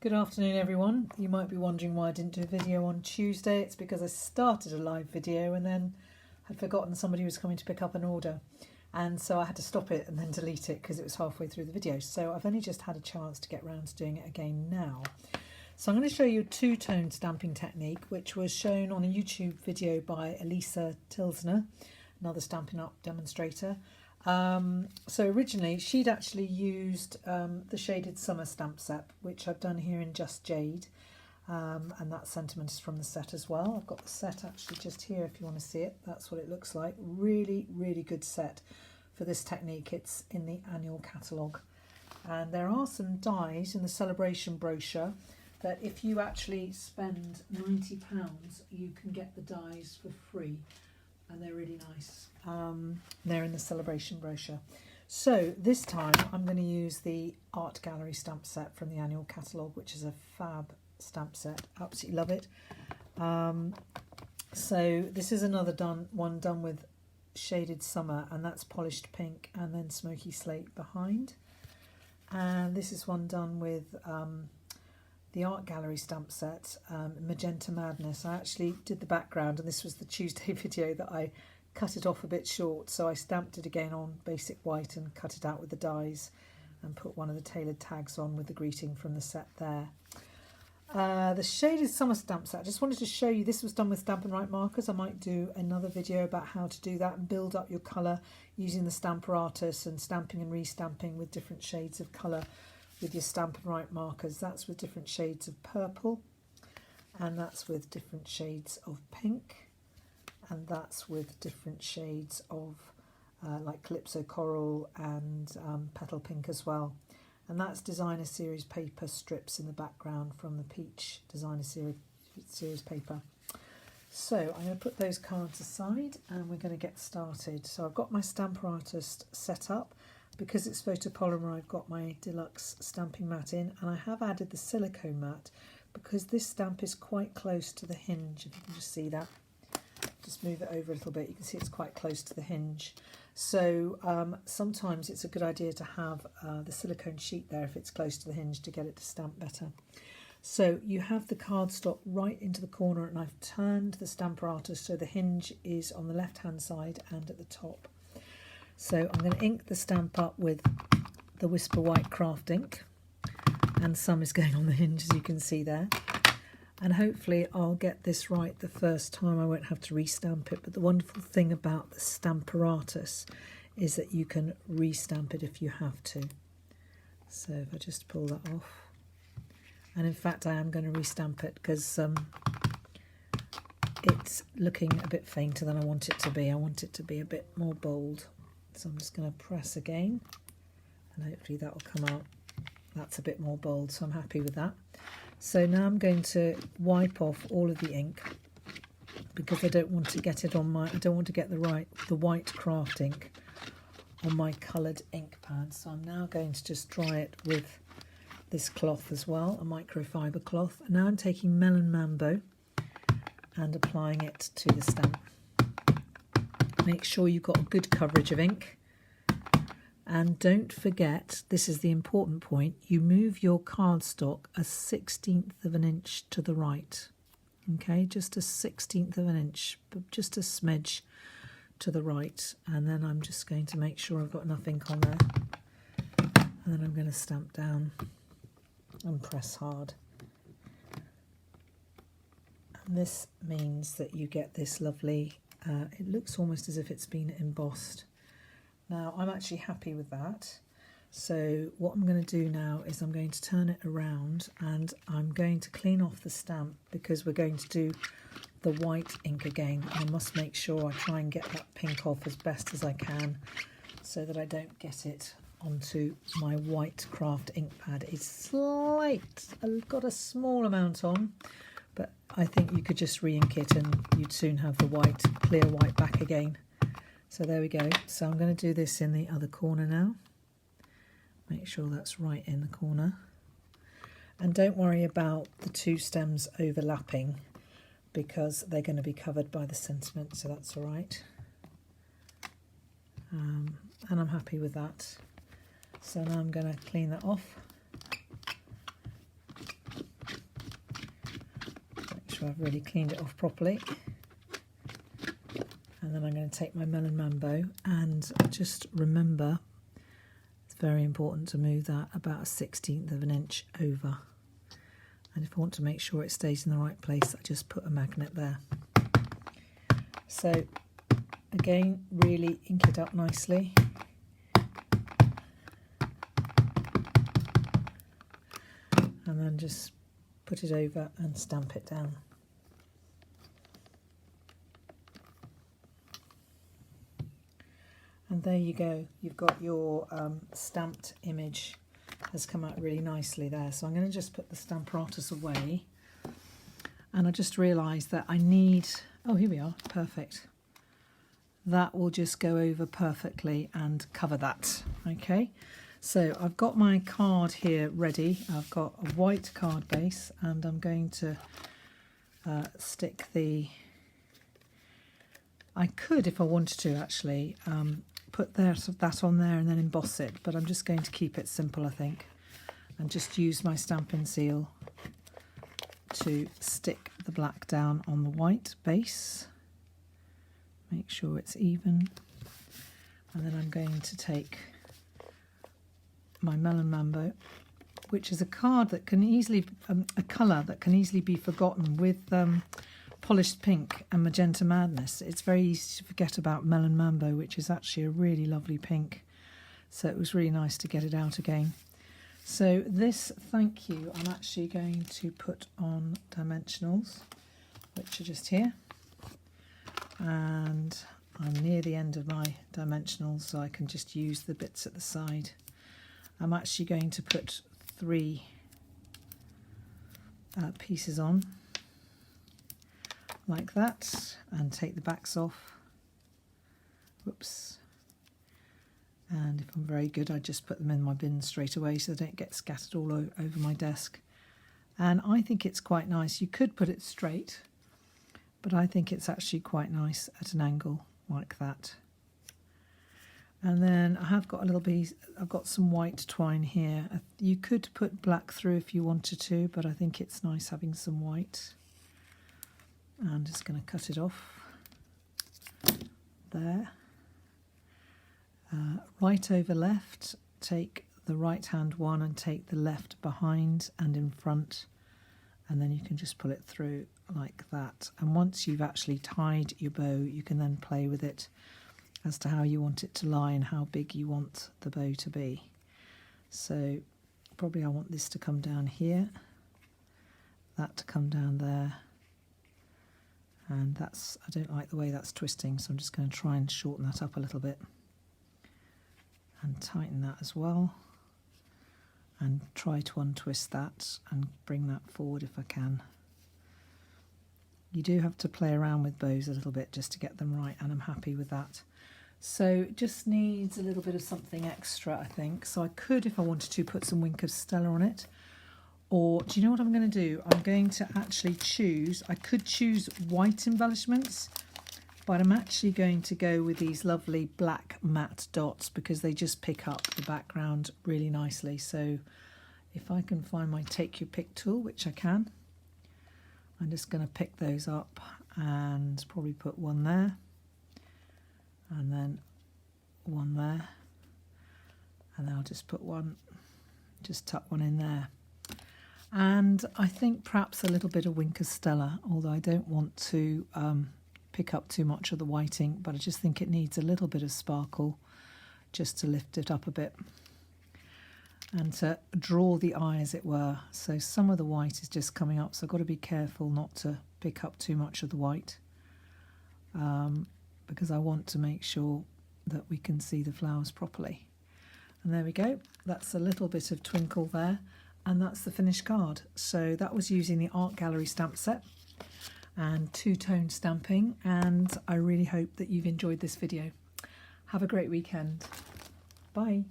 Good afternoon everyone. You might be wondering why I didn't do a video on Tuesday. It's because I started a live video and then had forgotten somebody was coming to pick up an order, and so I had to stop it and then delete it because it was halfway through the video. So I've only just had a chance to get round to doing it again now. So I'm going to show you a two-tone stamping technique which was shown on a YouTube video by Elisa Tilsner, another Stampin' Up demonstrator. So originally she'd actually used the Shaded Summer stamp set, which I've done here in Just Jade, and that sentiment is from the set as well. I've got the set actually just here if you want to see it. That's what it looks like. Really, really good set for this technique. It's in the annual catalogue, and there are some dies in the celebration brochure that if you actually spend £90 you can get the dies for free, and they're really nice. They're in the celebration brochure. So this time I'm going to use the Art Gallery stamp set from the annual catalogue, which is a fab stamp set. Absolutely love it. So this is another one done with Shaded Summer, and that's polished pink and then smoky slate behind. And this is one done with the Art Gallery stamp set, Magenta Madness. I actually did the background, and this was the Tuesday video that I cut it off a bit short, so I stamped it again on basic white and cut it out with the dies and put one of the tailored tags on with the greeting from the set there. The Shaded Summer stamp set, I just wanted to show you, this was done with Stampin' Right markers. I might do another video about how to do that and build up your colour using the Stamparatus and stamping and restamping with different shades of colour with your Stampin' Right markers. That's with different shades of purple, and that's with different shades of pink, and that's with different shades of like Calypso Coral and Petal Pink as well. And that's designer series paper strips in the background from the Peach designer series paper. So I'm going to put those cards aside and we're going to get started. So I've got my Stamparatus set up. Because it's photopolymer, I've got my deluxe stamping mat in, and I have added the silicone mat because this stamp is quite close to the hinge. If you can just see that, just move it over a little bit, you can see it's quite close to the hinge. So sometimes it's a good idea to have the silicone sheet there if it's close to the hinge to get it to stamp better. So you have the cardstock right into the corner, and I've turned the Stamparatus so the hinge is on the left hand side and at the top. So I'm going to ink the stamp up with the Whisper White craft ink, and some is going on the hinge as you can see there, and hopefully I'll get this right the first time. I won't have to restamp it, but the wonderful thing about the Stamparatus is that you can restamp it if you have to. So if I just pull that off, and in fact I am going to restamp it because it's looking a bit fainter than I want it to be. I want it to be a bit more bold. So I'm just going to press again, and hopefully that will come out. That's a bit more bold, so I'm happy with that. So now I'm going to wipe off all of the ink because I don't want to get it on my, I don't want to get the white craft ink on my coloured ink pad. So I'm now going to just dry it with this cloth as well, a microfiber cloth. And now I'm taking Melon Mambo and applying it to the stamp. Make sure you've got a good coverage of ink, and don't forget, this is the important point, you move your cardstock a 1/16 of an inch to the right. Okay, just a 1/16 of an inch, but just a smidge to the right. And then I'm just going to make sure I've got enough ink on there, and then I'm going to stamp down and press hard. And this means that you get this lovely it looks almost as if it's been embossed. Now I'm actually happy with that. So what I'm going to do now is I'm going to turn it around, and I'm going to clean off the stamp because we're going to do the white ink again. I must make sure I try and get that pink off as best as I can so that I don't get it onto my white craft ink pad. It's slight, I've got a small amount on, but I think you could just re-ink it and you'd soon have the white, clear white back again. So there we go. So I'm going to do this in the other corner now. Make sure that's right in the corner. And don't worry about the two stems overlapping because they're going to be covered by the sentiment, so that's all right. And I'm happy with that. So now I'm going to clean that off. after I've really cleaned it off properly. And then I'm going to take my Melon Mambo, and just remember, it's very important to move that about 1/16 of an inch over. And if I want to make sure it stays in the right place, I just put a magnet there. So again, really ink it up nicely. And then just put it over and stamp it down. And there you go, you've got your stamped image. Has come out really nicely there. So I'm going to just put the Stamparatus away, and I just realised that I need, oh here we are, perfect. That will just go over perfectly and cover that. Okay, so I've got my card here ready. I've got a white card base, and I'm going to stick the, I could, if I wanted to actually, put that on there and then emboss it, but I'm just going to keep it simple, I think, and just use my stamping seal to stick the black down on the white base. Make sure it's even, and then I'm going to take my Melon Mambo, which is a card that can easily, a colour that can easily be forgotten with polished pink and magenta madness. It's very easy to forget about Melon Mambo, which is actually a really lovely pink. So it was really nice to get it out again. So this thank you, I'm actually going to put on dimensionals, which are just here. And I'm near the end of my dimensionals, so I can just use the bits at the side. I'm actually going to put 3 pieces on, like that, and take the backs off. Whoops. And if I'm very good, I just put them in my bin straight away so they don't get scattered all over my desk. And I think it's quite nice. You could put it straight, but I think it's actually quite nice at an angle like that. And then I have got a little piece, I've got some white twine here. You could put black through if you wanted to, but I think it's nice having some white. I'm just going to cut it off there. Right over left, take the right hand one and take the left behind and in front, and then you can just pull it through like that. And once you've actually tied your bow, you can then play with it as to how you want it to lie and how big you want the bow to be. So probably I want this to come down here, that to come down there. And that's, I don't like the way that's twisting, so I'm just going to try and shorten that up a little bit and tighten that as well, and try to untwist that and bring that forward if I can. You do have to play around with bows a little bit just to get them right, and I'm happy with that. So it just needs a little bit of something extra, I think. So I could, if I wanted to, put some Wink of Stella on it. Or do you know what I'm going to do? I'm going to actually choose, I could choose white embellishments, but I'm actually going to go with these lovely black matte dots because they just pick up the background really nicely. So if I can find my Take Your Pick tool, which I can, I'm just going to pick those up and probably put one there, and then one there, and then I'll just put one, just tuck one in there. And I think perhaps a little bit of Wink of Stella, although I don't want to pick up too much of the whiting, but I just think it needs a little bit of sparkle just to lift it up a bit and to draw the eye, as it were. So some of the white is just coming up, so I've got to be careful not to pick up too much of the white because I want to make sure that we can see the flowers properly. And there we go, that's a little bit of twinkle there. And that's the finished card. So that was using the Art Gallery stamp set and two-tone stamping, and I really hope that you've enjoyed this video. Have a great weekend. Bye.